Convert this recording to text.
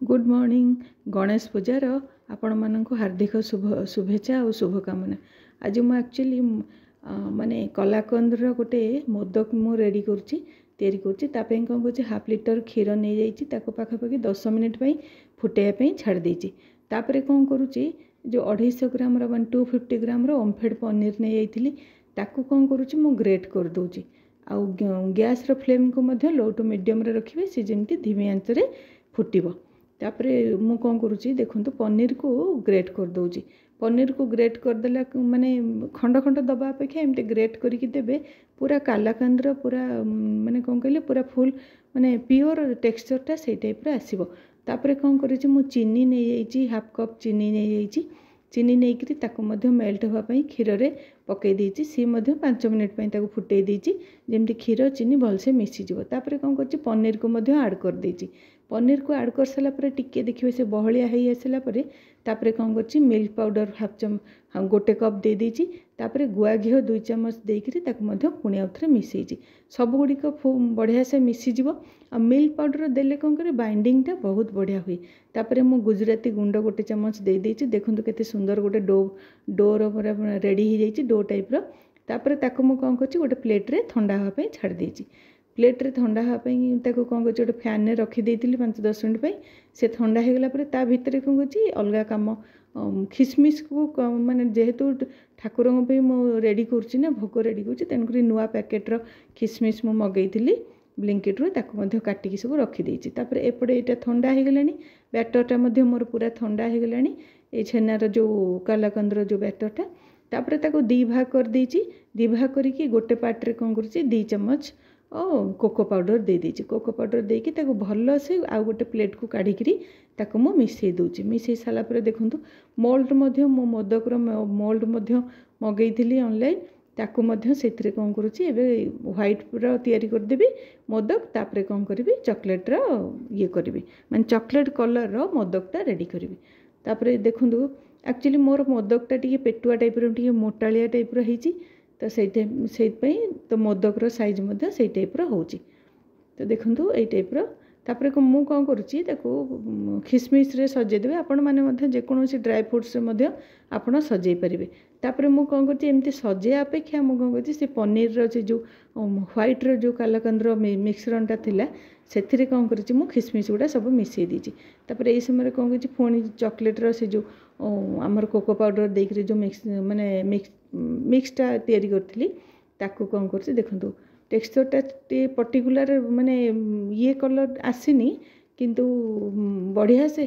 Good morning Ganesh पूजार आपण मानक हार्दिक शुभेच्छा और शुभकामना। आज मु एक्चुअली माने कलाकंदर गोटे मोदक मु रेडी करी कौन कौन हाफ लिटर क्षीर नहीं जाइए पाखापाखि 10 मिनिट फुटाइवाई छाड़ देती। कौन करुच्ची जो 250 ग्राम 250 ग्राम ओमफेड पनीर नहीं जाइली ताकू कौन करुच्ची मु ग्रेट कर दूची। आउ गैस फ्लेम को मध्य लो टू मीडियम रखिए सी जमी धीमी आंच रे फुटिबो। तापरे मु कौन करुच्ची देखु पनीर को ग्रेट कर दूची। पनीर को ग्रेट करदेला माने खंड खंड दबा अपेक्षा एमती ग्रेट करके देबे पूरा कालाकांदर पूरा माने कौन कहले पूरा फुल माने प्योर टेक्सचरटा से टाइप आसीबो। तापरे कौन करिछि मु चीनी नहीं जाइछि हाफ कप चीनी नहीं जाइछि। चीनी नहीं ताको मध्य मेल्ट होगापाई क्षीर रे पकई देछि सी मध्य 5 मिनिट पई ताको फुटई देछि जेमति क्षीर चीनी भलसे मिसी जिवो। तापरे कौन करछि पनीर को मध्य ऐड कर देछि। पनीर को ऐड कर सारा पर टिके देखिए से बहलिया है आसला पर तापरे कौन करछि मिल्क पाउडर गोटे कप दे देछि। तापरे गुआ घी 2 चम्मच देकरी ताको मध्य पुणी आउथरे मिसेछि सब गुड़िक बढ़िया से मिसी जिवो। आ मिल्क पाउडर देले कौन करे बाइंडिंगटा बहुत बढ़िया हुए। तापरे मु गुजराती गुंड 1 चम्मच दे देछि। देखंतु केते सुंदर गोटे डोर पूरा रेडी हो जाइछि डो टाइप रो। तापरे ताको मु कौन करछि गोटे प्लेट रे ठंडा होगा पे छाड़ देछि। प्लेट रे ठंडा होगापाई ताको कौन करछि गोटे फैन रे रखी देइतिली 5-10 मिनिट पे से ठंडा हो गला पर ता भितर कौन करछि अलगा काम खिसमिस को माने जेहेतु ठाकुर मु रेडी करछि ना भोग रेडी करछि तेनक नुआ पैकेट रो खिसमिस मु मगैतिली ब्लिंकिट रो ताको मध्य काटिकी सब रखी देइछि। तापर एपटे एटा ठंडा हो गलानी बैटरटा मध्य मोर पूरा ठंडा हो गलानी ए छेनार जो कालाकंदर जो बैटरटा। तापर ताको 2 भाग कर देइछि। 2 भाग करिकी गोटे पार्ट रे कौन करछि 2 चम्मच कोको पाउडर दे देछि। कोको पाउडर देकी ताको भल से आ गोटे प्लेट को काढ़िकी ताको मु मिसई दूची। मिसई साला पर देखंतु मोल्ड मध्य मो मोदक रो मोल्ड मध्य मगैथिली ऑनलाइन ताको मध्य सेथिरे कौन करुछि एबे व्हाइट रो तयारी कर देबी मोदक। तापरे कौन करबी चॉकलेट रो ये करबी माने चॉकलेट कलर रो मोदकटा रेडी करबी। तापरे देखंतु एक्चुअली मोर मोदकटा टिके पेटुआ टाइप रो टिके मोटालिया टाइप रो हेछि तो से तो मोदक रो साइज मध्य से टाइप रो होछि। तो देखंतु ए टाइप रो तापरे को मु कौन करुछि ताको खिसमिस रे सजे देबे। आपण माने मध्य जे कोनोसी ड्राई फ्रूट्स रे मध्य आपण सजे परिबे। तापरे मु कौन करछि एमती सजे अपेक्षा मु कौन करछि से पनीर रो से जो व्हाइट रो जो कालाकंदर मिश्रणटा थिला सेथिरे कौन करछि मु खिसमिस गुडा सब मिसई दीछि। तापरे ए समय कौन करछि फोनी चॉकलेट रो से जो हमर कोको पाउडर देकरी जो मिक्स माने मिक्सटा तयारी करथिली ताको कौन करछि देखंतु टेक्सचरटा पर्टिकुलर माने ये कलर आसीनी किंतु बढ़िया से